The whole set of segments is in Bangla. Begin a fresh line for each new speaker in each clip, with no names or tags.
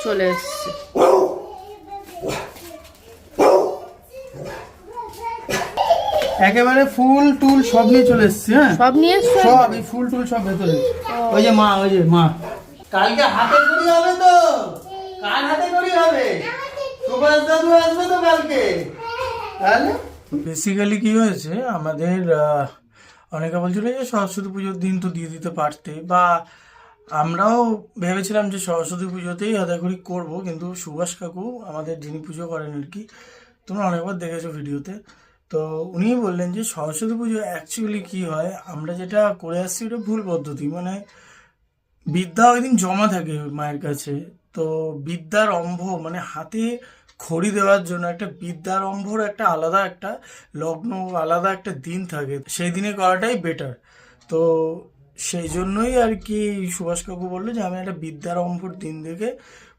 চলে এসছে।
একেবারে ফুল টুল সব নিয়ে চলে এসছে। হ্যাঁ
সব নিয়ে এসছে,
সব এই ফুল টুল সব ভেতরে। ওই যে মা কালকে হাতে করি হবে তো? কার হাতে করি হবে? সুভাষ দাদু আসবে তো কালকে। তাহলে বেসিক্যালি কি হয়েছে, আমাদের অনেকে বলছিল যে সরস্বতী পুজোর দিন তো দিয়ে দিতে পারতে, বা আমরাও ভেবেছিলাম যে সরস্বতী পুজোতেই হাতেখড়ি করবো, কিন্তু সুভাষ কাকু আমাদের যিনি পুজো করেন আর কি, তোমরা অনেকবার দেখেছো ভিডিওতে, তো উনি বললেন যে সরস্বতী পুজো অ্যাকচুয়ালি কি হয়, আমরা যেটা করে আসছি ওটা ভুল পদ্ধতি। মানে বিদ্যা ওই দিন জমা থাকে মায়ের কাছে, তো বিদ্যার অম্ভ মানে হাতে খড়ি দেওয়ার জন্য একটা বিদ্যার অম্ভর একটা আলাদা একটা লগ্ন, আলাদা একটা দিন থাকে, সেই দিনে করাটাই বেটার। তো সেই জন্যই আর কি সুভাষ কাকু বললো যে আমি একটা বিদ্যার অম্ভর দিন দেখে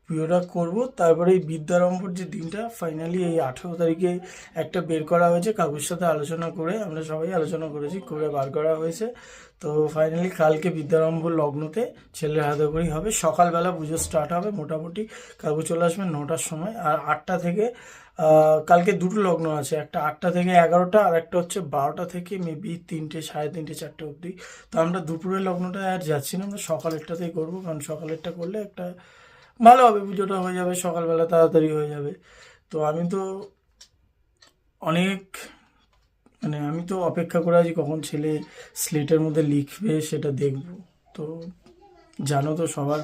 পুজোটা করব। তারপরে এই বিদ্যারম্ভর যে দিনটা ফাইনালি এই 18 তারিখে একটা বের করা হয়েছে, কাকুর সাথে আলোচনা করে, আমরা সবাই আলোচনা করেছি, করে বার করা হয়েছে। তো ফাইনালি কালকে বিদ্যারম্ভর লগ্নতে ছেলের হাতেখড়ি হবে, সকালবেলা পুজো স্টার্ট হবে, মোটামুটি কাকু চলে আসবেন 9টার সময়। আর 8টা থেকে কালকে দুটো লগ্ন আছে, একটা 8টা থেকে 11টা, আর একটা হচ্ছে 12টা থেকে মেবি 3টে, 3:30, 4টে অবধি। তো আমরা দুপুরের লগ্নটা আর যাচ্ছি না, আমরা সকালেরটাতেই করবো, কারণ সকালেরটা করলে একটা ভালো হবে, পুজোটা হয়ে যাবে সকালবেলা, তাড়াতাড়ি হয়ে যাবে। তো আমি তো অনেক মানে আমি তো অপেক্ষা করে আছি কখন ছেলে স্লেটের মধ্যে লিখবে সেটা দেখব। তো জানো তো সবার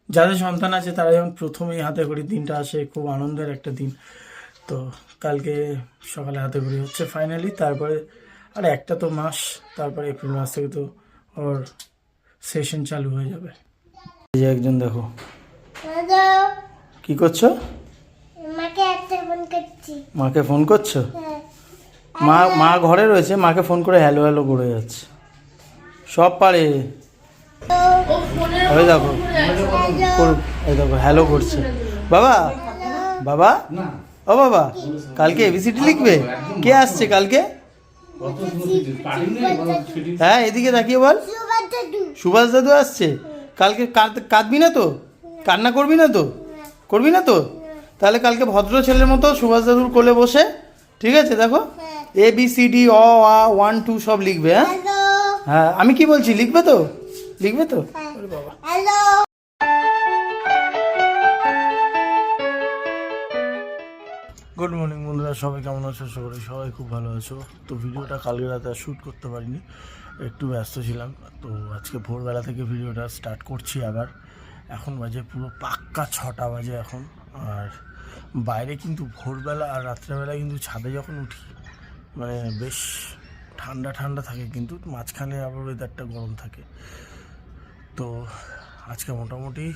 যাদের সন্তান আছে তারা যখন প্রথমেই হাতেখড়ির দিনটা আসে, খুব আনন্দের একটা দিন। তো কালকে সকালে হাতেখড়ি হচ্ছে ফাইনালি, তারপরে আর একটা তো মাস, তারপরে এপ্রিল মাস থেকে তো ওর সেশন চালু হয়ে যাবে। এই যে একজন দেখো কি করছো? মাকে ফোন করছো? মা ঘরে রয়েছে, মাকে ফোন করে হ্যালো হ্যালো করে যাচ্ছে, সব পারে। ওই দেখো এই দেখো হ্যালো করছে। বাবা বাবা ও বাবা, কালকে এবিসিডি লিখবে? কে আসছে কালকে? হ্যাঁ এদিকে তাকিয়ে বল। সুভাষ দাদু আসছে কালকে। কাঁদবি না তো? কান্না করবি না তো? করবি না তো? তাহলে কালকে ভদ্র ছেলের মতো সুভাষ দাদুর কোলে বসে, ঠিক আছে, দেখো ABCD অ আ 1 2 সব লিখবে। হ্যাঁ হ্যাঁ আমি কি বলছি, লিখবে তো? লিখবে তো? বাবা গুড মর্নিং বন্ধুরা, সবাই কেমন আছো? সবাই খুব ভালো আছো। তো ভিডিওটা কালকে রাতে আর শ্যুট করতে পারিনি, একটু ব্যস্ত ছিলাম। তো আজকে ভোরবেলা থেকে ভিডিওটা স্টার্ট করছি আবার। এখন বাজে পুরো পাক্কা 6টা বাজে এখন। আর বাইরে কিন্তু ভোরবেলা আর রাত্রেবেলা কিন্তু ছাদে যখন উঠি মানে বেশ ঠান্ডা ঠান্ডা থাকে, কিন্তু মাঝখানে আবার ওয়েদারটা গরম থাকে। তো আজকে মোটামুটি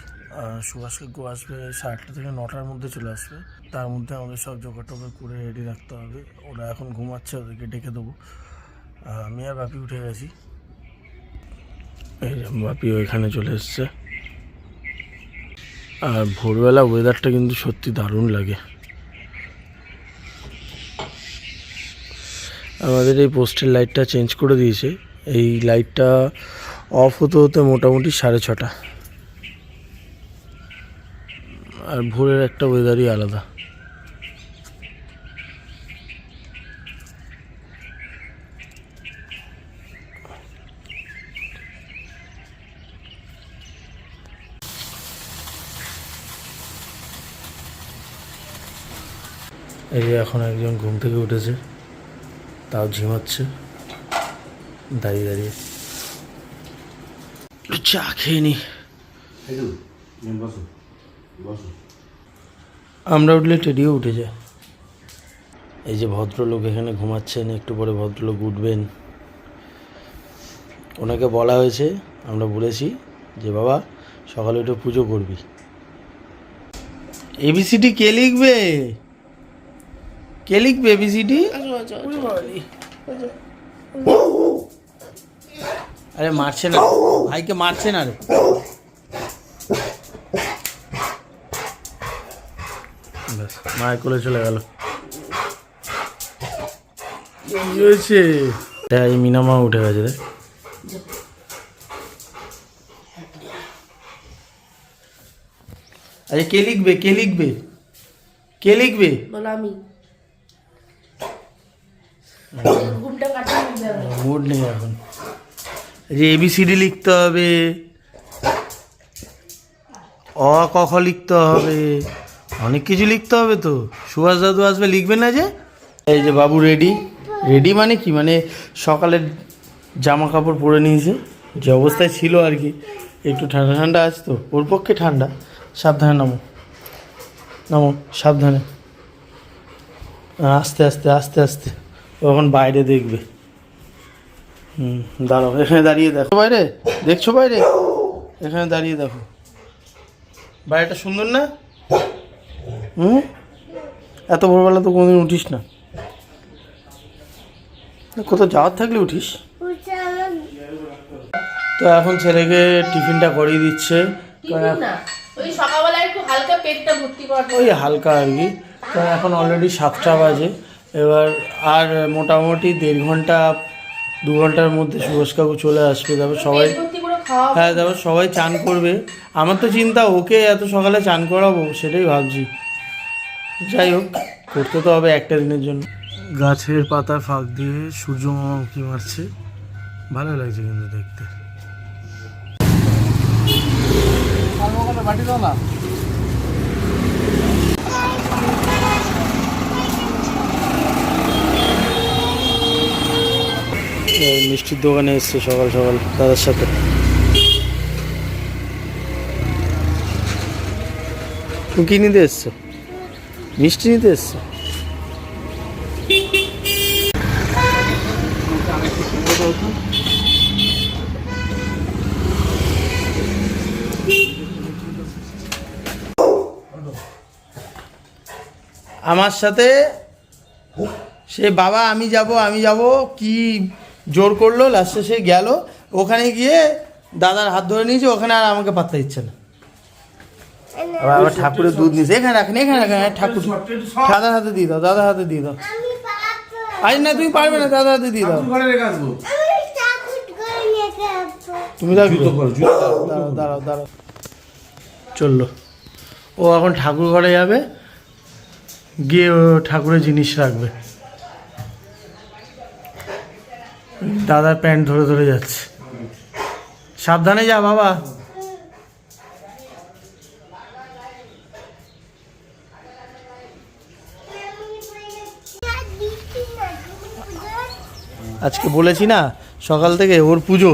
সুভাষ কাকু আসবে 8:30 থেকে 9টার মধ্যে চলে আসবে। তার মধ্যে আমাদের সব জোগাড় টোগাড় করে রেডি রাখতে হবে। ওরা এখন ঘুমাচ্ছে, ওদেরকে ডেকে দেবো। আমি আর বাপি উঠে গেছি। এই বাপি ওইখানে চলে এসছে। আর ভোরবেলা ওয়েদারটা কিন্তু সত্যি দারুণ লাগে। আমাদের এই পোস্টের লাইটটা চেঞ্জ করে দিয়েছে, এই লাইটটা অফ হতে হতে মোটামুটি 6:30। আর ভোরের একটা ওয়েদারই আলাদা। এই যে এখন একজন ঘুম থেকে উঠেছে, তাও ঝিমাচ্ছে দাঁড়িয়ে দাঁড়িয়ে। চা খেয়ে নি। আমরা উঠলে টেডিও উঠে যায়। এই যে ভদ্রলোক এখানে ঘুমাচ্ছেন, একটু পরে ভদ্রলোক উঠবেন। ওনাকে বলা হয়েছে, আমরা বলেছি যে বাবা সকালে উঠে পুজো করবি। ABCD কে লিখবে? কে লিখবে ABCD? আরে মারছে না ভাইকে, মারছে না রে। ব্যাস মায়ের কোলে চলে গেল। কি হয়েছে? এই মিনামা উঠে গেছে রে। আচ্ছা কে লিখবে, কে লিখবে, কে লিখবে?
বলো আমি। ঘুমটা কাটিয়ে নিতে হবে।
মুড নেই এখন। যে ABCD লিখতে হবে, অ ক খ লিখতে হবে, অনেক কিছু লিখতে হবে তো। সুভাষ দাদু আসবে, লিখবে না যে? এই যে বাবু রেডি। রেডি মানে কি, মানে সকালের জামা কাপড় পরে নিয়েছে, যে অবস্থায় ছিল আর কি। একটু ঠান্ডা ঠান্ডা আছে তো, ওর পক্ষে ঠান্ডা। সাবধানে নামো, নামো সাবধানে, আস্তে আস্তে আস্তে আস্তে। ও এখন বাইরে দেখবে। দাঁড়াও, এখানে দাঁড়িয়ে দেখো বাইরে, দেখছো বাইরে? এখানে দাঁড়িয়ে দেখো, বাইরেটা সুন্দর না? এত ভোরবেলা তো কোনোদিন উঠিস না, কোথাও যাওয়ার থাকলে উঠিস। তো এখন ছেলেকে টিফিনটা করিয়ে দিচ্ছে,
ওই সকালবেলা একটু হালকা পেটটা ভর্তি করা,
ওই হালকা আর কি। তো এখন অলরেডি 7টা বাজে। এবার আর মোটামুটি 1.5 ঘন্টা 2 ঘন্টার মধ্যে সুভাষ কাকু চলে আসবে। তারপর সবাই, হ্যাঁ তারপর সবাই চান করবে। আমার তো চিন্তা ওকে এত সকালে চান করাবো, সেটাই ভাবছি। যাই হোক, করতে তো হবে একটা দিনের জন্য। গাছের পাতার ফাঁক দিয়ে সূর্য মামা উঁকি মারছে, ভালো লাগছে কিন্তু দেখতে। মিষ্টির দোকানে এসছে সকাল সকাল দাদার সাথে। তুমি কি নিতে এসছো? মিষ্টি নিতে এসছো? আমার সাথে সে বাবা আমি যাব কি জোর করলো, লাস্টে সে গেল। ওখানে গিয়ে দাদার হাত ধরে নিয়েছে, ওখানে আর আমাকে পাত্তা দিচ্ছে না। আবার ঠাকুরের দুধ নিয়েছে, এখানে রাখেন, এখানে রাখেন। ঠাকুর দাদার হাতে দিয়ে দাও, দাদার হাতে দিয়ে দাও। আরে না তুমি পারবে না, দাদার হাতে দিয়ে দাও। তুমি দাঁড়াও দাঁড়াও দাঁড়াও। চললো, ও এখন ঠাকুর ঘরে যাবে, গিয়ে ও ঠাকুরের জিনিস রাখবে। দাদার প্যান্ট ধরে ধরে যাচ্ছে। সাবধানে যা বাবা। আজকে বলেছি না সকাল থেকে ওর পুজো,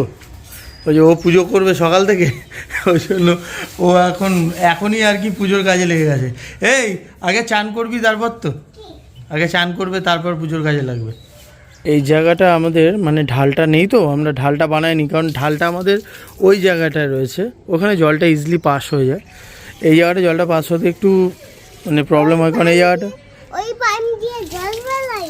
ওই যে ও পুজো করবে সকাল থেকে, ওই জন্য ও এখনই আর কি পুজোর কাজে লেগে গেছে। এই আগে চান করবি, তারপর তো আগে চান করবে, তারপর পুজোর কাজে লাগবে। এই জায়গাটা আমাদের মানে ঢালটা নেই তো, আমরা ঢালটা বানাইনি, কারণ ঢালটা আমাদের ওই জায়গাটায় রয়েছে, ওখানে জলটা ইজিলি পাস হয়ে যায়। এই জায়গাটা জলটা পাস হতে একটু মানে প্রবলেম হয়, কারণ এই জায়গাটা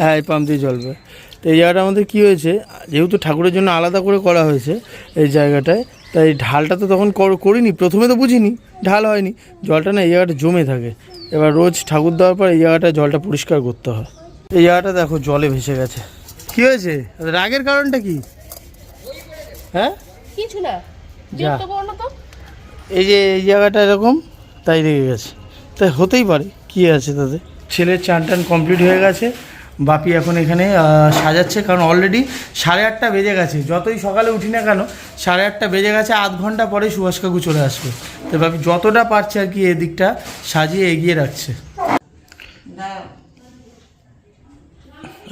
হ্যাঁ এই পাম্প দিয়ে জ্বলবে। তো এই জায়গাটা আমাদের কী হয়েছে, যেহেতু ঠাকুরের জন্য আলাদা করে করা হয়েছে এই জায়গাটায়, তাই ঢালটা তো তখন করিনি, প্রথমে তো বুঝিনি, ঢাল হয়নি, জলটা না এই জায়গাটা জমে থাকে। এবার রোজ ঠাকুর দেওয়ার পর এই জায়গাটা জলটা পরিষ্কার করতে হয়। এই জায়গাটা দেখো জলে ভেসে গেছে। কি হয়েছে, রাগের কারণটা কি? হ্যাঁ
কিছু না,
এই যে এই জায়গাটা এরকম, তাই রেগে গেছে। তাই হতেই পারে, কি আছে তাতে। ছেলের চান টান কমপ্লিট হয়ে গেছে, বাপি এখন এখানে সাজাচ্ছে, কারণ অলরেডি 8:30 বেজে গেছে। যতই সকালে উঠি না কেন 8:30 বেজে গেছে, আধ ঘন্টা পরে সুভাষ কাকু চলে আসবে। তো বাপি যতটা পারছে আর কি এদিকটা সাজিয়ে এগিয়ে রাখছে।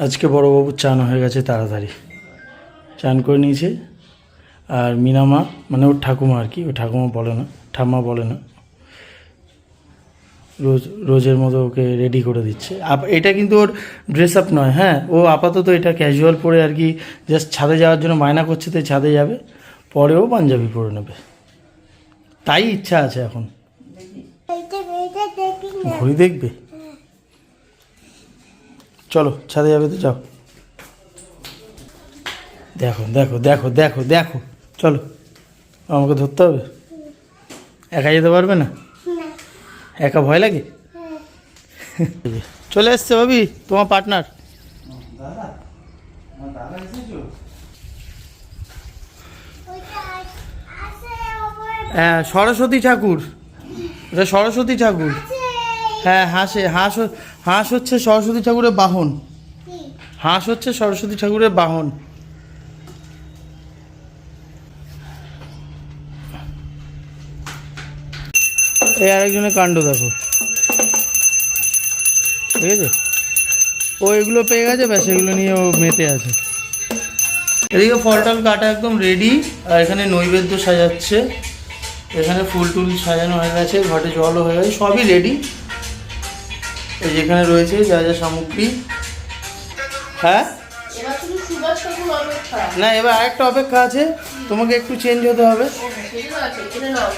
আজকে বড়োবাবুর চান হয়ে গেছে তাড়াতাড়ি, চান করে নিয়েছে। আর মিনামা মানে ওর ঠাকুমা আর কি, ওর ঠাকুমা বলে না, ঠাম্মা বলে না, রোজের মতো ওকে রেডি করে দিচ্ছে। এটা কিন্তু ওর ড্রেস আপ নয়, হ্যাঁ ও আপাতত এটা ক্যাজুয়াল পরে আর কি, জাস্ট ছাদে যাওয়ার জন্য বায়না করছে, তাই ছাদে যাবে, পরেও পাঞ্জাবি পরে নেবে, তাই ইচ্ছা আছে এখন। ঘড়ি দেখবে, চলো ছাদে যাবে তো যাও। দেখো দেখো দেখো দেখো দেখো, চলো আমাকে ধরতে হবে, একা যেতে পারবে না, একা ভয় লাগে। চলে এসছে ভাবি তোমার পার্টনার। হ্যাঁ সরস্বতী ঠাকুর, এটা সরস্বতী ঠাকুর। হ্যাঁ, হাঁস হচ্ছে সরস্বতী ঠাকুরের বাহন। হাঁস হচ্ছে সরস্বতী ঠাকুরের বাহন। এই আরেকজনের কাণ্ড দেখো, ঠিক আছে? ও এগুলো পেয়ে গেছে, ব্যাস এগুলো নিয়ে ও মেতে আছে। এদিকে ফল টল কাটা একদম রেডি, আর এখানে নৈবেদ্য সাজাচ্ছে। এখানে ফুল টুল সাজানো হয়ে গেছে, ঘটে জলও হয়ে গেছে, সবই রেডি। এই যেখানে রয়েছে যা যা সামগ্রী। হ্যাঁ,
এবার শুধু সুভাষ ঠাকুর অপেক্ষা।
না, এবার আরেকটা অপেক্ষা আছে, তোমাকে একটু চেঞ্জ হতে হবে।
সেটা আছে, কিনে নাও।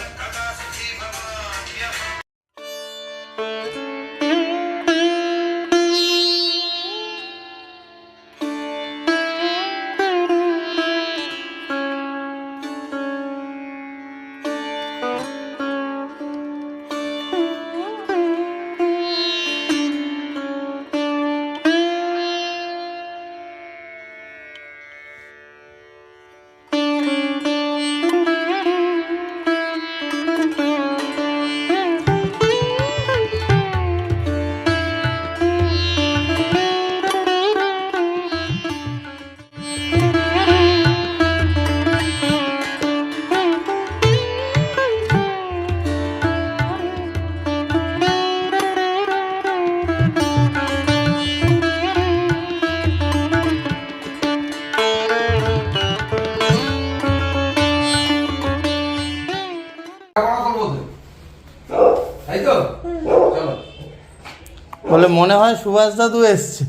বলে মনে হয় সুভাষ দাদু এসছে।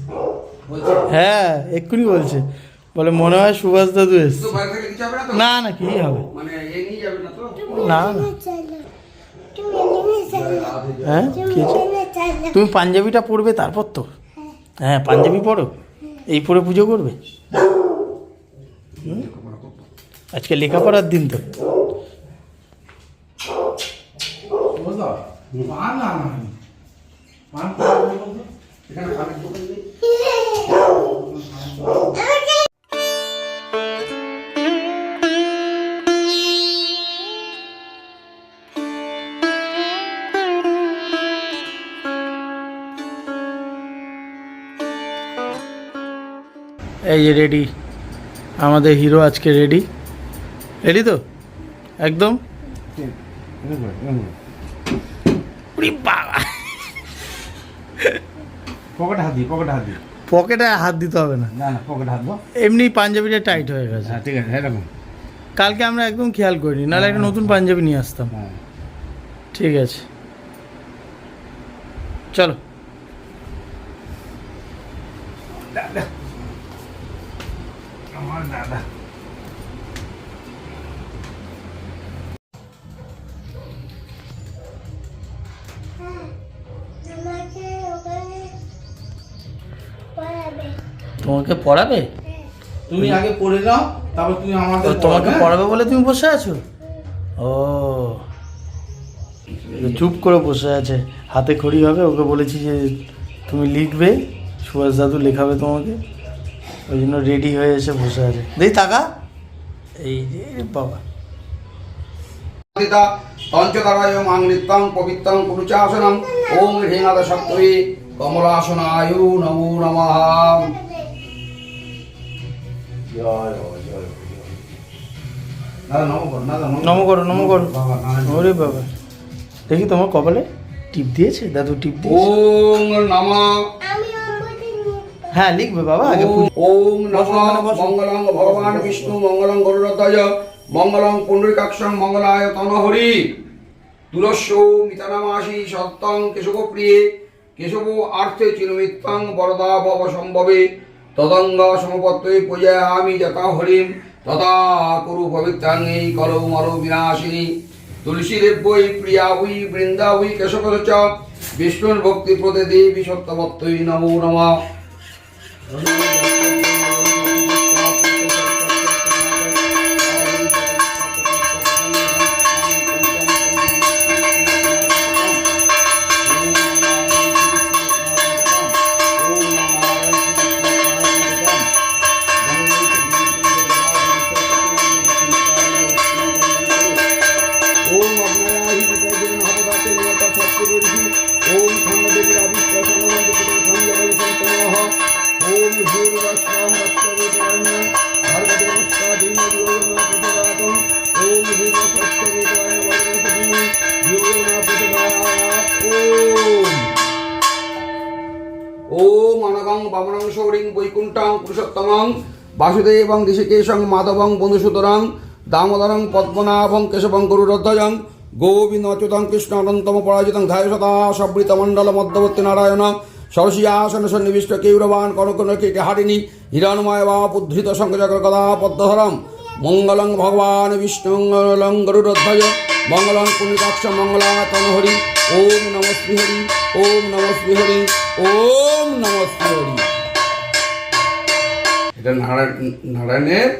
হ্যাঁ, এক্ষুনি বলছে, বলে মনে হয় সুভাষ দাদু এসছে। না না, কি হবে, না না। হ্যাঁ, কি হয়েছে? তুমি পাঞ্জাবিটা পরবে তারপর তো। হ্যাঁ, পাঞ্জাবি পরো, এই পরে পুজো করবে। আজকে লেখাপড়ার দিন তো। এই যে রেডি আমাদের হিরো, আজকে রেডি। রেডি তো একদম। বাবা,
পকেটে হাত দিই, পকেটে হাত দিই।
পকেটে হাত দিতে হবে না,
না না, পকেটে হাত দাও।
এমনি পাঞ্জাবিটা টাইট হয়ে গেছে।
হ্যাঁ, ঠিক আছে, এরকম।
কালকে আমরা একদম খেয়াল করিনি, নাহলে একটা নতুন পাঞ্জাবি নিয়ে আসতাম।
হ্যাঁ,
ঠিক আছে, চলো।
দাদা, আমার দাদা।
তোমাকে পড়াবে?
তুমি আগে পড়ে নাও, তারপর তুমি আমাদের
তোমাকে পড়াবে বলে তুমি বসে আছো? ও, চুপ করে বসে আছে, হাতে খড়ি হবে। ওকে বলেছি যে তুমি লিখবে, সুভাষ দাদু লেখাবে তোমাকে, ওই জন্য রেডি হয়ে এসে বসে আছে। দেই টাকা, এই যে বাবা।
পঞ্চতরায় মাংনিত্যং পবিত্রং পুরুচাসনম ওম হ্রিংনাদ শক্তয়ে কমলাসনায়ু নমো নমঃ।
নম করো, নম করো। ওরে বাবা, দেখি তোমার কপালে টিপ দিয়েছে দাদু, টিপ দিয়েছে।
ওম নমঃ।
হ্যাঁ, লিখবে বাবা আগে।
ওম নমঃ মঙ্গলং ভগবান বিষ্ণু মঙ্গলং গরুড়ধ্বজ মঙ্গলং পুণ্ডরীকাক্ষং মঙ্গলায় তনহরি তুলস্য মিতানামাসি সত্যং কেশব প্রিয়ে কেশব আর্থে চিনমিত্তং বরদা ভব সম্ভবে তদঙ্গ সমপত্রে পূজয়ামি যথা হরিম তথা কুরু পবিত্রাং এই কলৌ মরো বিনাশিনী তুলসী দেব্যই প্রিয়া হুই বৃন্দা হুই কেশব চ বিষ্ণুর ভক্তি প্রদে দেবী সত্যবত্তই নমো নমঃ। ওম অগ্নয়াহি বিপর্যয় হবদাতে নিয়ত ওম অনগং বামনং সৌরিং বৈকুণ্ঠং পুরুষোত্তমং বাসুদেবং ঋষিকেশং মাধবং বন্ধুসুতরং দামোদরং পদ্মনাভং কেশবং গরুরধ্বজং গোবিন্দ অচ্যুতং কৃষ্ণ অনন্তম পরাজিতং ধায় সদা সবৃত মণ্ডল মধ্যবর্তী নারায়ণ সরসিয়াসন সন্নিবিষ্ট কেউরবান কনকনকে হারিণী হিরণময় বা উদ্ধৃত শঙ্খচক্র গদা পদ্মধরম মঙ্গলং ভগবান বিষ্ণু মঙ্গলং গরুরধ্বজ মঙ্গলং পুণ্যকাক্ষ মঙ্গলাতন হরি ওম নমঃ শ্রীহরি ওম নমঃ শ্রীহরি ওম নমঃ শ্রীহরি। এটা নারায়ণের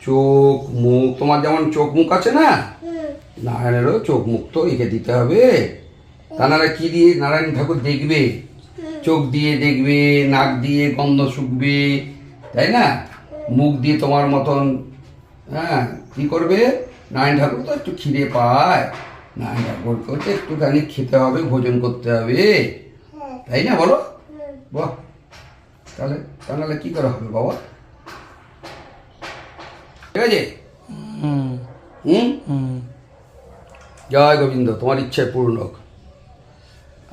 চোখ মুখ, তোমার যেমন চোখ মুখ আছে না, নারায়ণেরও চোখ মুখ তো এঁকে দিতে হবে। তারা কি দিয়ে নারায়ণ ঠাকুর দেখবে? চোখ দিয়ে দেখবে, নাক দিয়ে গন্ধ শুকবে, তাই না? মুখ দিয়ে তোমার মতন, হ্যাঁ, কি করবে? নারায়ণ ঠাকুর তো একটু খিদে পায়, নারায়ণ ঠাকুরকে তো একটুখানি খেতে হবে, ভোজন করতে হবে, তাই না? বলো বাহ, তাহলে কি করা হবে বাবা? ঠিক আছে। জয় গোবিন্দ, তোমার ইচ্ছায় পূর্ণ হোক।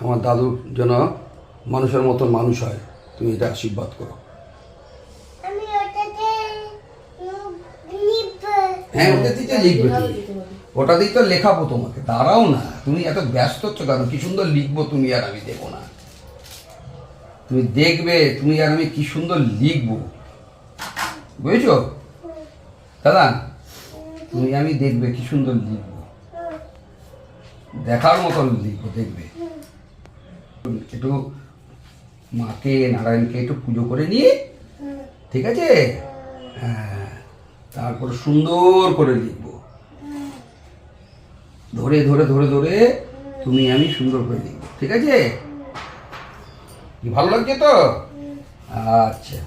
আমার দাদুর যেন মানুষের মতন মানুষ হয়, তুমি এটা আশীর্বাদ করো। হ্যাঁ, ওটা দিতে লিখবে, ওটা দিয়ে তো লেখাবো তোমাকে। দাঁড়াও না, তুমি এত ব্যস্ত হচ্ছ কেন? কি সুন্দর লিখবো তুমি আর আমি দেবো না? তুমি দেখবে তুমি আর আমি কি সুন্দর লিখবো, বুঝেছো দাদা? তুমি আমি দেখবে কি সুন্দর লিখবো, দেখার মতন লিখবো, দেখবে। একটু মাকে নারায়ণকে একটু পুজো করে নিয়ে, ঠিক আছে? হ্যাঁ, তারপর সুন্দর করে লিখবো, ধরে ধরে ধরে ধরে তুমি আমি সুন্দর করে লিখবো, ঠিক আছে? কি ভালো লাগছে তো? আচ্ছা।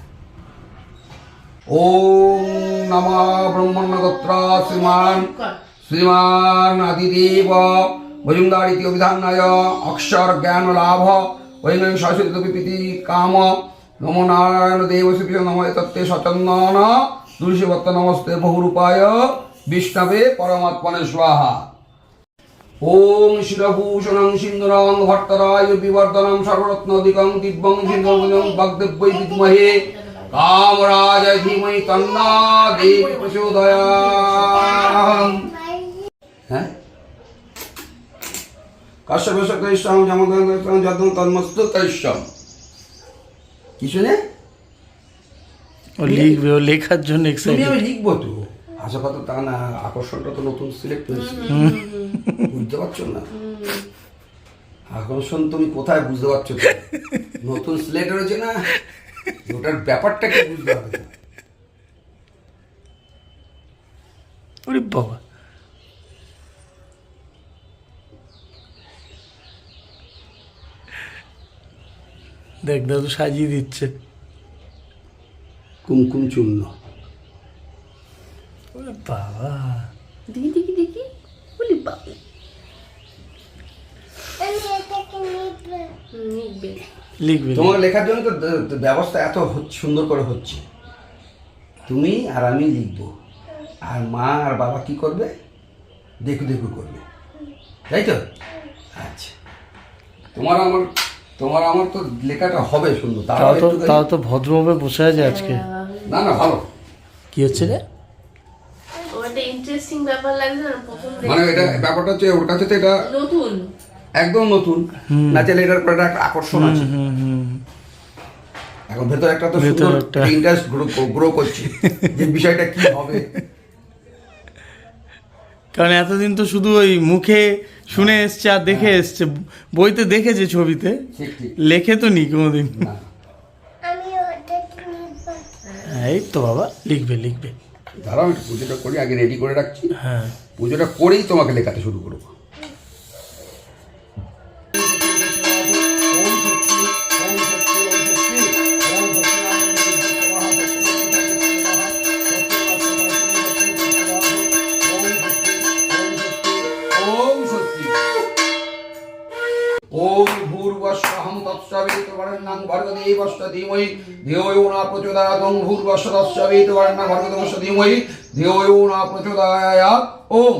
ওম নমঃ ব্রহ্মণ্যগোত্র শ্রীমান আদিদেব ভজুঙ্গারিতি অভিধানায় অক্ষর জ্ঞান লাভ ঐং শাশ্বত পিপিতি কাম নমো নারায়ণ দেব শিব নমঃ তত্ত্বে সচন্দন তুলসীবত্ত নমস্তে বহুরূপায় বিষ্ণবে পরমাত্মনে স্বাহা। ওম শিরভূষণং সিন্দুরং ভট্টরায় বিবর্ধনং সর্বরত্নদিকং দিব্যং সিন্ধুর্বজং বাগদেব্যৈ বিদ্মহে কামরাজায় ধীমহি তন্না দেবী প্রচোদয়াৎ। হ্যাঁ, কাশ্যপেশকৈষ্যং যমদৈত্যং যদং তন্মস্তু কৈশ্যম। কি শুনে?
ও লিখবে, ও লেখার জন্য
তুমি
এক্সাইটেড।
আমি লিখবো তো, আশা কথা তা না, আকর্ষণটা তো নতুন সিলেক্ট হয়েছে, বুঝতে পারছো না? আকর্ষণ তুমি কোথায় বুঝতে পারছো তো? নতুন সিলেক্ট হয়েছে না, ওটার ব্যাপারটা কি বুঝতে হবে?
ওরে বাবা, দেখ দাদু সাজিয়ে দিচ্ছে।
কুমকুম চূর্ণ।
ওরে বাবা,
দেখি দেখি দেখি, বলি বাবা লিখবে।
লিখবে।
তোমার লেখার জন্য তো ব্যবস্থা এত সুন্দর করে হচ্ছে। তুমি আর আমি লিখবো, আর মা আর বাবা কি করবে? দেখু দেখু করবে, তাই তো? আচ্ছা, তোমার আমার তো লেখাটা হবে সুন্দর।
তাও তো ভদ্রভাবে বসে আছে আজকে।
না না, ভালো।
কি হচ্ছে রে?
ওটা ইন্টারেস্টিং ব্যাপার লাগছে না প্রথম
মানে এটা ব্যাপারটা হচ্ছে ওর কাছে তো এটা
নতুন,
একদম নতুন, না চাইলে এটার পরে একটা আকর্ষণ আছে। এখন ভেতরে একটা তো সুন্দর ইন্টারেস্ট গ্রো করছে যে বিষয়টা কি হবে।
কারণ এতদিন তো শুধু ওই মুখে শুনে এসছে আর দেখে এসছে, বইতে দেখেছে, ছবিতে
ঠিক ঠিক
লেখে তো নি কোনোদিন।
না,
এই তো বাবা, লিখবে লিখবে।
দাঁড়াও একটু পুজোটা করি, আগে রেডি করে রাখছি।
হ্যাঁ,
পুজোটা করেই তোমাকে লেখাতে শুরু করবো। ওম ভূর্ভুবস্বহং তৎসবিতুর্বরেণ্যং ভর্গদেবস্য ধীমহি ধিयो यो न प्रचोदयात्। ওম ভূর্ভুবস্য তৎসবিতুর্বরেণ্যং ভর্গদেবস্য ধীমহি ধিयो यो न प्रचोदयात्। ওম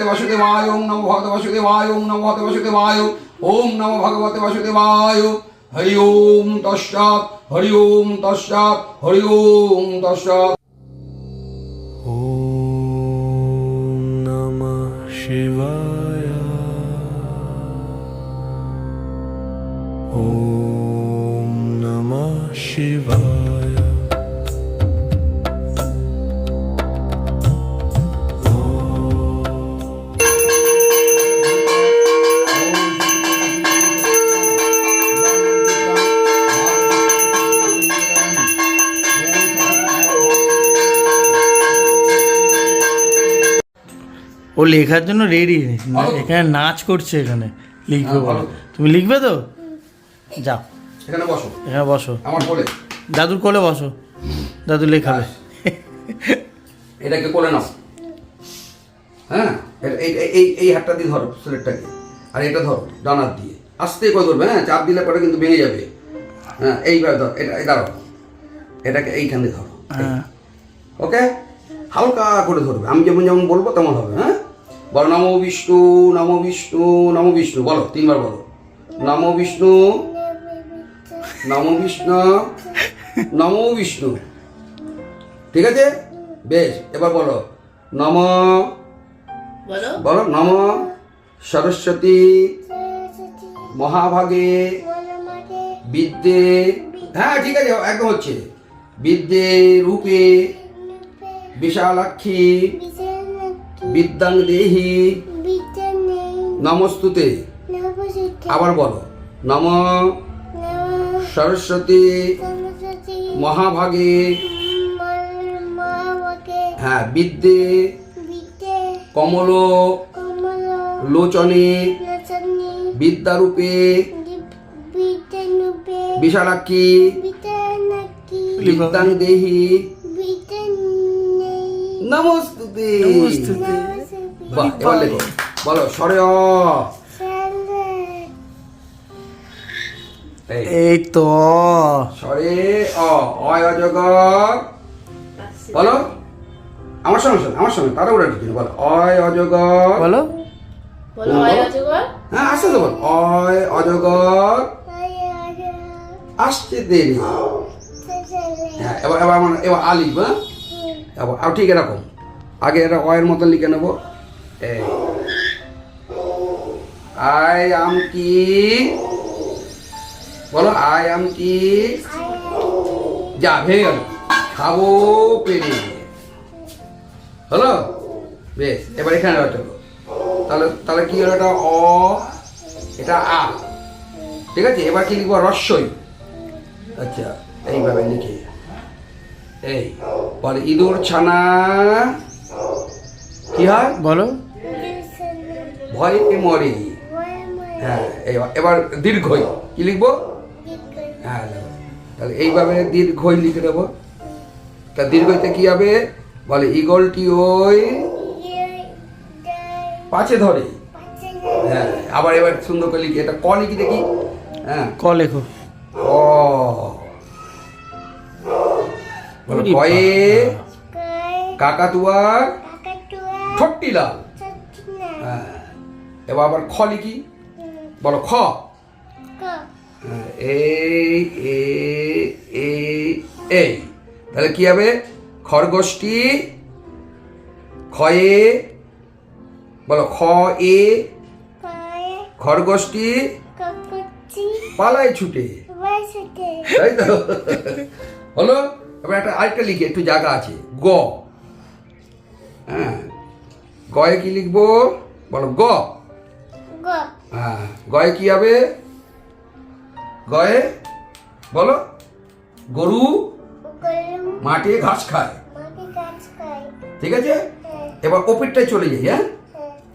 বাসুদেবায়, ওম নমো ভগবতে বাসুদেবায়, ওম নমো ভগবতে বাসুদেবায়, ওম নমো ভগবতে বাসুদেবায়। হরি ওম তস্যাৎ, হরি ওম তস্যাৎ, হরি ওম তস্যাৎ।
ॐ नमः शिवाय ॐ नमः शिवाय
ও লেখার জন্য রেডি, এখানে নাচ করছে, এখানে লিখবে
হ্যাঁ,
বলো।
ভালো।
তুমি লিখবে তো? যাও
এখানে বসো,
এখানে বসো,
আমার কোলে।
দাদুর কোলে বসো, দাদু লেখাবে।
এটাকে কোলে নাও। হ্যাঁ, এই হাতটা দিয়ে ধরো সিলেটটাকে, আর এটা ধরো ডান হাত দিয়ে, আস্তে করে ধরবে। হ্যাঁ, চাপ দিলে পরে কিন্তু ভেঙে যাবে। হ্যাঁ, এইভাবে ধরো, এটা দাঁড়াও, এটাকে এইখান দিয়ে ধরো।
হ্যাঁ,
ওকে, হালকা করে ধরবে, আমি যেমন যেমন বলবো তেমন হবে। হ্যাঁ, বলো নমো বিষ্ণু, নমো বিষ্ণু, নমো বিষ্ণু, বলো 3 বার বলো। নমো বিষ্ণু, নমো বিষ্ণু, নমো বিষ্ণু। ঠিক আছে, বেশ। এবার বলো নম,
বলো
বলো নম সরস্বতী মহাভাগে বিদ্যে। হ্যাঁ, ঠিক আছে, একদম হচ্ছে। বিদ্যে রূপে বিশালাক্ষী বিদ্যাং দেহি নমস্তুতে। আবার বলো নম সরস্বতী মহাভাগে, হ্যাঁ, বিদ্যে কমল লোচনে বিদ্যারূপে বিশালাক্ষী বিদ্যাং দেহি নমস্তুতে। বাহ, এবার লেখো, বলো সরে অ। এই,
এই তো
সরে অ, অয় অজগর। বলো আমার সঙ্গে শোনো, আমার সঙ্গে তারা ওরা ঠিক বলো অয় অজগর।
বলো,
বলো হয় অজগর।
হ্যাঁ, আসতে তো বল অয় অজগর আসতে দেরি। হ্যাঁ, এবার এবার আমার এবার আ লিখবো। হ্যাঁ, এবার আর ঠিক এরকম, আগে এটা অয়ের মতন লিখে নেবো। এই আই আম কি, বলো আই আম কি, যা ভেঙে গেল, খাবো পেরে। হলো, বেশ। এবার এখানে রাখো, তাহলে তাহলে কি হলো, এটা অ, এটা আ। ঠিক আছে, এবার কি লিখবো, রস্যই। আচ্ছা, এইভাবে লিখে, এই বলে ইঁদুর ছানা কি হয়,
বলো,
ভয়ে মরে। হ্যাঁ, এবার দীর্ঘই কি লিখবো, হ্যাঁ, তাহলে এইভাবে দীর্ঘই লিখে দেবো। তা দীর্ঘইতে কি হবে, বলে ইগলটি ওই পাছে ধরে। হ্যাঁ, আবার এবার সুন্দর করে লিখি, এটা ক লিখি দেখি। হ্যাঁ,
ক লেখো।
ক, বলো কয়ে কাকাতুয়ার ঠোঁটটি লাল। হ্যাঁ, এবার আবার খ লিখি, বলো খ। হ্যাঁ, এই এই তাহলে কি হবে, খরগোশটি খয়ে, বলো খ এ খরগোশটি পালায় ছুটে। তাই তো, হলো। এবার একটা আরেকটা লিখি, একটু জায়গা আছে, গ। হ্যাঁ, গয়ে কি লিখবো, বলো গ। হ্যাঁ, গয়ে কি হবে, গয়ে বলো গরু মাঠে ঘাস খায়। ঠিক আছে, এবার ওপিটটায় চলে যাই। হ্যাঁ,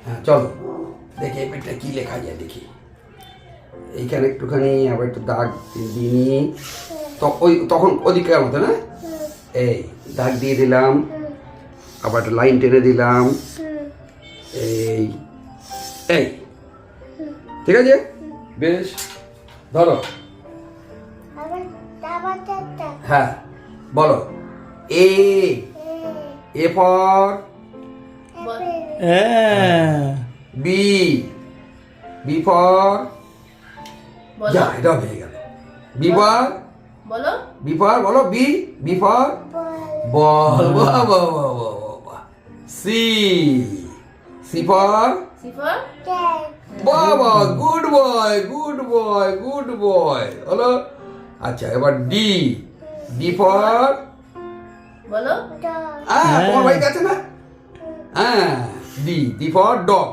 হ্যাঁ, চলো দেখি এপিটটা কি লেখা যায় দেখি। এইখানে একটুখানি আবার একটু দাগ দিই, তো ওই তখন ওদিকে মতো না, এই দাগ দিয়ে দিলাম, আবার একটা লাইন টেনে দিলাম। এই এই ঠিক আছে, বেশ। ধরো, হ্যাঁ, বলো এ ফর
হ্যাঁ
বি, বি ফর,
বলো
যা এটা হয়ে গেল। বি ফর,
বলো
বি ফর, বলো বি, বি ফর বল, বাহ বাহ বাহ বাহ বাহ। সি, সি ফর,
সিফর
বাবা, good boy, good boy, good boy. হলো। আচ্ছা, এবার ডি, ডি ফর,
বলো
তোমার ভাই আছে না? হ্যাঁ, ডি, ডি ফর ডগ।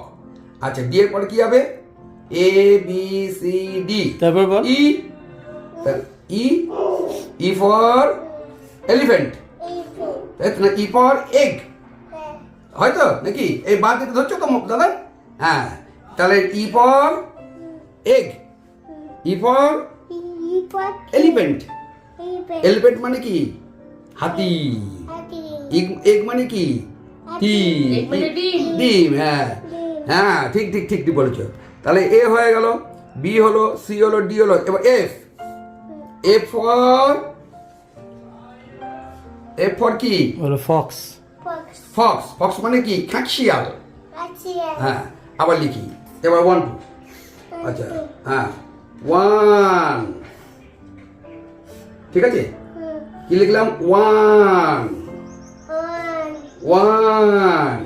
আচ্ছা, ডি এর পরে কি হবে? A B C D.
তারপর বল
ই, ই, ই ফর এলিফ্যান্ট, না ই ফর এগ, হয়তো নাকি? এই বাদ দিতে ধরছো তো মুখ দাদা? হ্যাঁ, তাহলে E for egg, E for elephant. Elephant মানে কি? হাতি। এগ মানে কি?
Egg মানে ডিম।
ডিম, হ্যাঁ হ্যাঁ, ঠিক ঠিক ঠিক ঠিক বলেছো। তাহলে এ হয়ে গেল, বি হলো, সি হলো, ডি হলো। এবার F, F for, F for কি?
বলো ফক্স
ফক্স। ফক্স মানে কি? খাকশিয়াল। হ্যাঁ, আবার লিখি। এবার 1 2। আচ্ছা, হ্যাঁ 1, ঠিক আছে? কি লিখলাম? 1 1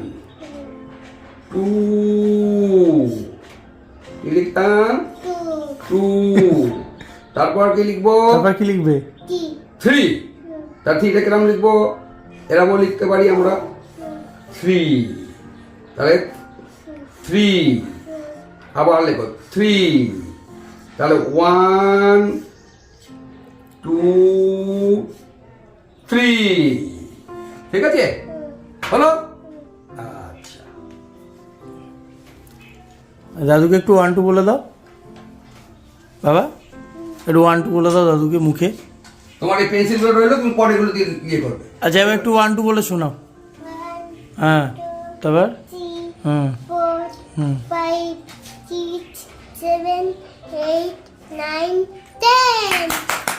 2, কি লিখতাম? 2। তারপর কি লিখবো?
তারপর কি লিখবে?
3। তার থ্রিটা কিরম লিখবো? এরমও লিখতে পারি আমরা, 3। তাহলে 3, আবার লেখো 3। তাহলে 1 2 3, ঠিক আছে? হলো? আচ্ছা,
দাদুকে একটু 1 2 বলে দাও বাবা, একটু 1 2 বলে দাও দাদুকে মুখে।
তোমার এই পেন্সিলগুলো রইলো, তুমি পরে এগুলো দিয়ে ইয়ে করবে।
আচ্ছা এবার একটু 1 2 বলে শোনাও। হ্যাঁ, তারপর হুম
4 5 6 7 8 9 10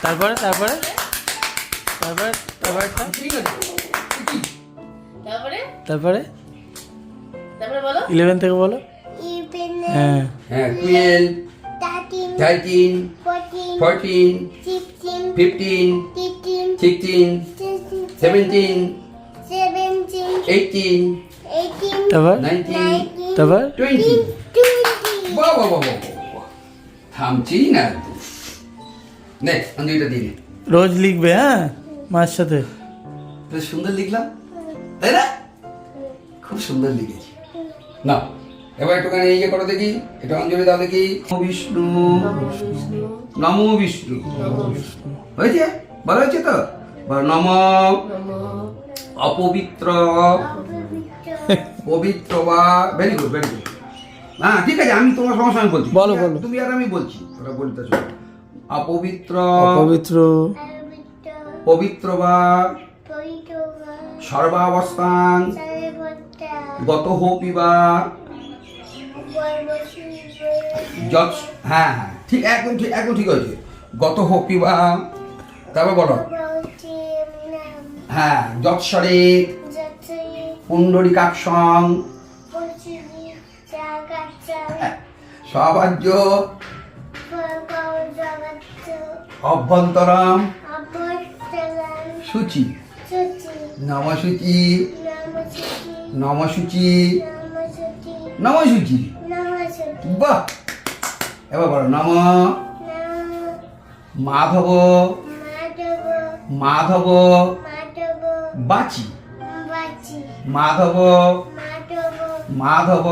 তারপরে তারপরে তারপরে তারপরটা
ঠিক আছে,
তারপরে
তারপরে
তারপরে বলো
11 থেকে বলো।
even
হ্যাঁ
হ্যাঁ 12
13
13
14
14
15
15
15
16 17
17
18
18
তারপর
19
তারপর
20।
20
বাহ বাহ বাহ বাহ বাহ। থামছি না। নে, অঞ্জলিটা দিয়ে নে।
রোজ লিখবে হ্যাঁ মার সাথে।
বেশ সুন্দর লিখলাম, তাই না? খুব সুন্দর লিখেছি। না, এবার একটুখানি ইয়ে করো দেখি, এটা অঞ্জলি দাও দেখি। নমো বিষ্ণু, নমো বিষ্ণু। হয়েছে? ভালো হয়েছে তো? নম অপবিত্র পবিত্র বা, ভেরি গুড ভেরি গুড। হ্যাঁ ঠিক আছে, আমি তোমার সঙ্গে সঙ্গে বলছি।
বলো, বলো।
তুমি আর আমি বলছি, ওরা বলতে অপবিত্র
পবিত্র
পবিত্র বা সর্বাবস্থান গত হোপি বা যৎ, হ্যাঁ হ্যাঁ ঠিক, একদম ঠিক, একদম ঠিক হয়েছে। গত হোপি বা, তারপর বলো, হ্যাঁ যৎসরে পুণ্ডরিকাক্ষং সবাজ্য অভ্যন্তরম সূচি নমসূচি নমসূচি নমসূচি। বাহ, এবার বলো নম মাধব মাধব বাচি মাধব মাধব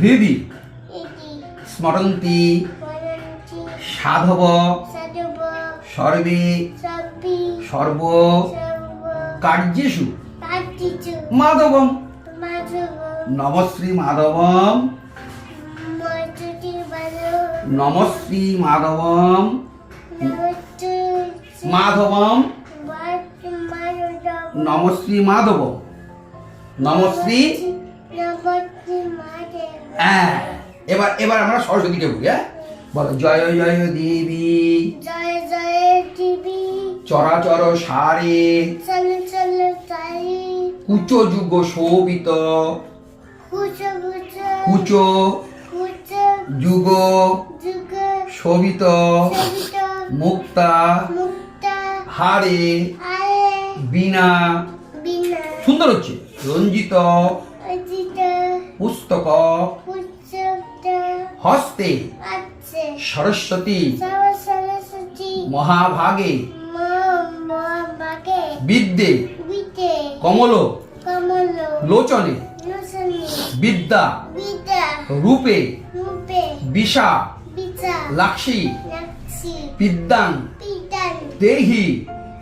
হৃদি স্মরন্তি সাধব সর্বে সর্ব কার্যেষু মাধবম নমশ্রী মাধবম নমশ্রী মাধবম মাধবম নমশ্রী মাধবম নমশ্রী। হ্যাঁ, এবার এবার আমরা সরস্বতীকে বলি। হ্যাঁ, বলো জয় জয় দেবী
জয় জয় দেবী
চরাচর সারে
চল চল তারি
কুচো যুগ শোভিত
কুচো কুচো
কুচো
কুচো
যুগ
যুগ
শোভিত
সবিত
মুক্তা
মুক্তা
হারে
আরে
বিনা
বিনা
সুন্দর হচ্ছে রঞ্জিত
অজিত
পুস্তক
পুস্তক
হস্তে
আছে
সরস্বতী
সরস্বতী
মহাভাগে
মহাভাগে
বিদ্যে
বিতে
কমল
কমল
লোচনে
লোচনে
বিদ্যা
বিদ্যা
রূপে
রূপে
বিশা
বিচা
লাক্ষী
লাক্ষী
বিদ্যাং
পিতান
দেহি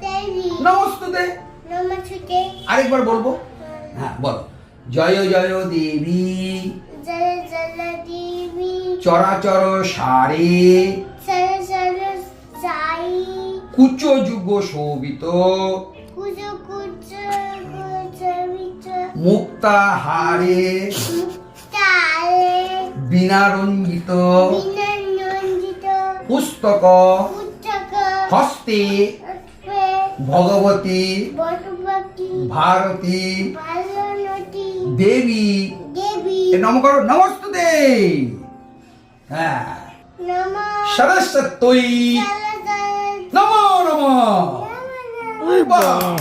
দেবী
নমস্তুতে
নমস্তে
আরেকবার বলবো হ্যাঁ বলো জয় জয় দেবী
জয় জয় দেবী
চরাচর সারে
সর সর সাই
কুচো যুগ শোভিত
কুজো কুজো কুজবিত
মুক্তা হারে
মুক্তালে
বিনা রঞ্জিত
বিনন্দিত
পুস্তক
পুস্তক
হস্তে
অস্পে
ভগবতী
বটবতী
ভারতী
ভালনতী
দেবী
দেবী
এ নম করো নমস্তুতে হ্যাঁ
নম
সরস্বতী নমো নমো বাহ!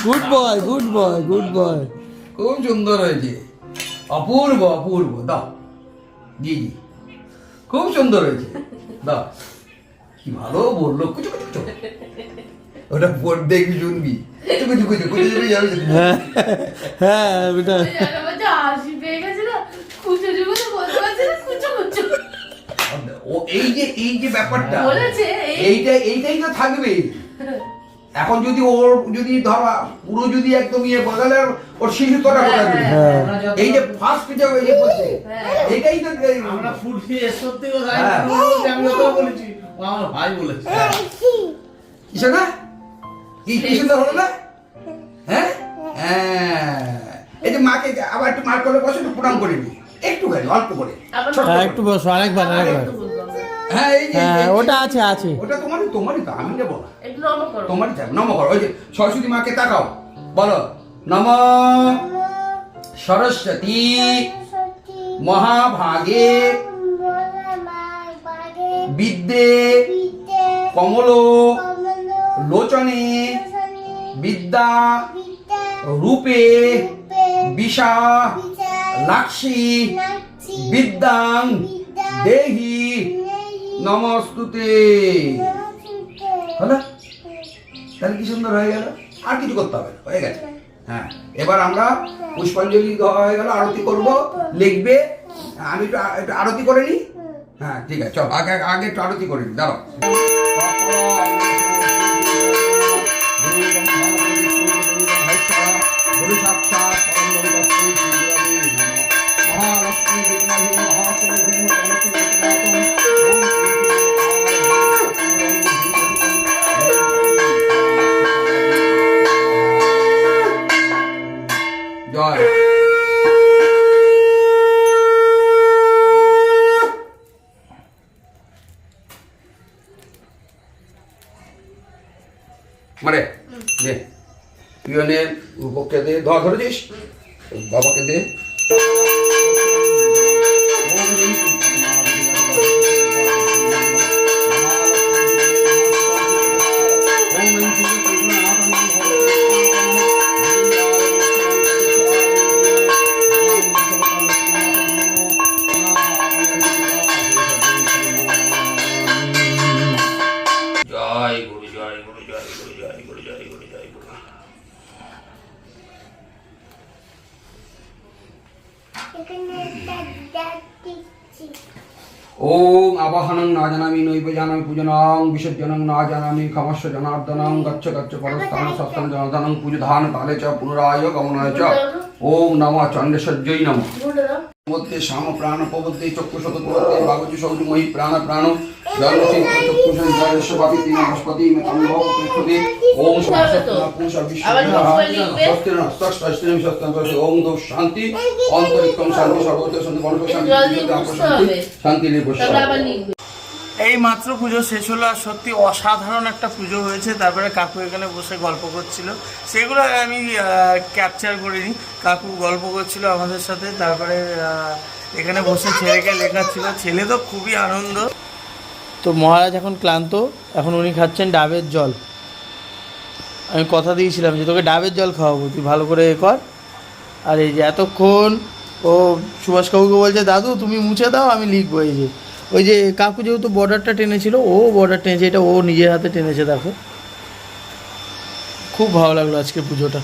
Good boy good boy good boy.
খুব সুন্দর হয়েছে অপূর্ব অপূর্ব দাও জি জি খুব সুন্দর হয়েছে দাও কি ভালো বললো কুচু কুচু কুচু ওটা পড় দেখবি শুনবি কুচু কুচু কুচু কুচু কুচু যাবে
হ্যাঁ হ্যাঁ বেটা
জানো বলছে হাসি পেয়ে গেছিল কুচো যুগ তো বলতে পারছি না কুচো কুচো
ও এই যে ব্যাপারটা
বলেছে
এইটাই তো থাকবে এখন যদি ওর যদি ধরা পুরো যদি একদম ইয়ে করে তাহলে ওর শিশুত্বটা কোথায় যাবে?
হ্যাঁ
এই যে ফার্স্ট যে ওই যে বলছে এইটাই তো
আমরা ফুটছি সত্যি কথা
হ্যাঁ।
আমি তো বলেছি ও আমার ভাই বলেছে
কিসে না কি সুন্দর হলো না হ্যাঁ হ্যাঁ এই যে মাকে আবার একটু মার করে বসে একটু প্রণাম করে নি একটুখানি অল্প করে
আবার
ছোট্ট
হ্যাঁ
করে।
একটু বসো আরেকবার আরেকবার
একটু বলবো আমরা।
হ্যাঁ এই যে
হ্যাঁ
এই যে-
ওটা আছে আছে
ওটা তোমারই তো আমি নেবো না
একটু নরম করো
তোমারই চাই নম করো ওই যে সরস্বতী মাকে তাকাও বলো নম সরস্বতী
সতী
মহাভাগে
মহাভাগে
বিদ্যে
বিতে
কমল
কমল
লোচনে
লোচনে
বিদ্যা
বিদ্যা
রূপে
রূপে
বিশা
বিচার
লাক্ষী
নাচি
বিদ্যাং
বিদ্যা
দেহি
নেই
নমস্তুতে হলো তাহলে কি সুন্দর হয়ে গেল আর কিছু করতে হবে না, হয়ে গেছে হ্যাঁ এবার আমরা পুষ্পাঞ্জলি দেওয়া হয়ে গেল আরতি করব লিখবে আমি একটু আরতি করে নিই হ্যাঁ ঠিক আছে চল আগে আগে একটু আরতি করে নিই দাঁড়াও গুরু সাক্ষাৎ পরম গুরু মহালক্ষ্মী বিদ্যাহী মহাসুরভীম জয় মারে দে পিয়নের রূপককে দে ধরেছিস বাবাকে দে জয় গুরু জয় গুরু জয় গুরু জয় গুরু জয় গুরু জয় গুরু
এখানে একটা ডাক দিচ্ছি
ওম আবাহনং না জানামি নৈব জানামি পূজনং বিসর্জনং না জানামি ক্ষমস্য জনার্দনং গচ্ছ গচ্ছ পরস্থান সস্থান জনার্দনং পূজধান কালে চ পুনরায় গমনায় চ ওম নমঃ চণ্ডেশ্বর্যৈ নমঃ
ঘুরে দাও
মধ্যে শ্যাম প্রাণ পবদ্দে চক্ষু শতপবদ্দে বাগজু সৌজু মহি প্রাণ প্রাণ জলসি চক্ষু সঞ্জয়স্য বাপি তিন বৃহস্পতি মেতম্ভ কৃষ্ণদে ওম সরস্বতী পুষা বিশ্ববিদ্যাহ স্বস্তির স্বস্তির স্বস্তির ওম দো শান্তি অন্তরিক্ষম শান্তি সর্বত্র শান্তি বনস্পতি শান্তি
জল দিয়ে মুছতে হবে।
শান্তি নির্ভর
তারপরে আবার লিখবে
এই মাত্র পুজো শেষ হলো, আর সত্যি অসাধারণ একটা পুজো হয়েছে। তারপরে কাকু এখানে বসে গল্প করছিল, সেগুলো আমি ক্যাপচার করিনি। কাকু গল্প করছিল আমাদের সাথে, তারপরে এখানে বসে ছেলেকে লেখাচ্ছিল। ছেলে তো খুবই আনন্দ। তো মহারাজ এখন ক্লান্ত, এখন উনি খাচ্ছেন ডাবের জল। আমি কথা দিয়েছিলাম যে তোকে ডাবের জল খাওয়াবো, তুই ভালো করে এ কর। আর এই যে এতক্ষণ ও সুভাষ কাকুকে বলছে দাদু তুমি মুছে দাও, আমি লিখবো। এই যে ওই যে কাকু যেহেতু বর্ডারটা টেনেছিল, ও বর্ডার টেনেছে, এটা ও নিজের হাতে টেনেছে। দেখো খুব ভালো লাগলো আজকে পুজোটা।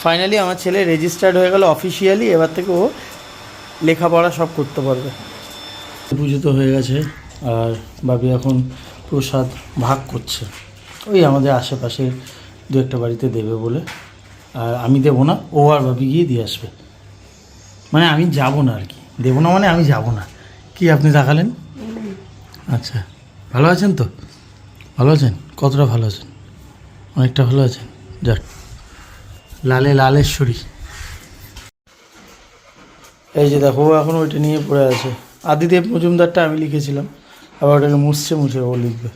ফাইনালি আমার ছেলে রেজিস্টার্ড হয়ে গেল অফিসিয়ালি, এবার থেকে ও লেখাপড়া সব করতে পারবে। পুজো তো হয়ে গেছে, আর বাবি এখন প্রসাদ ভাগ করছে। ওই আমাদের আশেপাশে দু একটা বাড়িতে দেবে বলে, আর আমি দেবো না, ও আর বাবি গিয়ে দিয়ে আসবে। মানে আমি যাব না আর কি, দেবো না মানে আমি যাব না। কি আপনি দেখালেন? আচ্ছা, ভালো আছেন তো? ভালো আছেন? কতটা ভালো আছেন? অনেকটা ভালো আছেন। যাক, লালেশ্বরী। এই যে দেখো এখন ওইটা নিয়ে পড়ে আছে। আদিদেব মজুমদারটা আমি লিখেছিলাম, আবার ওটাকে মুছে ও লিখবে।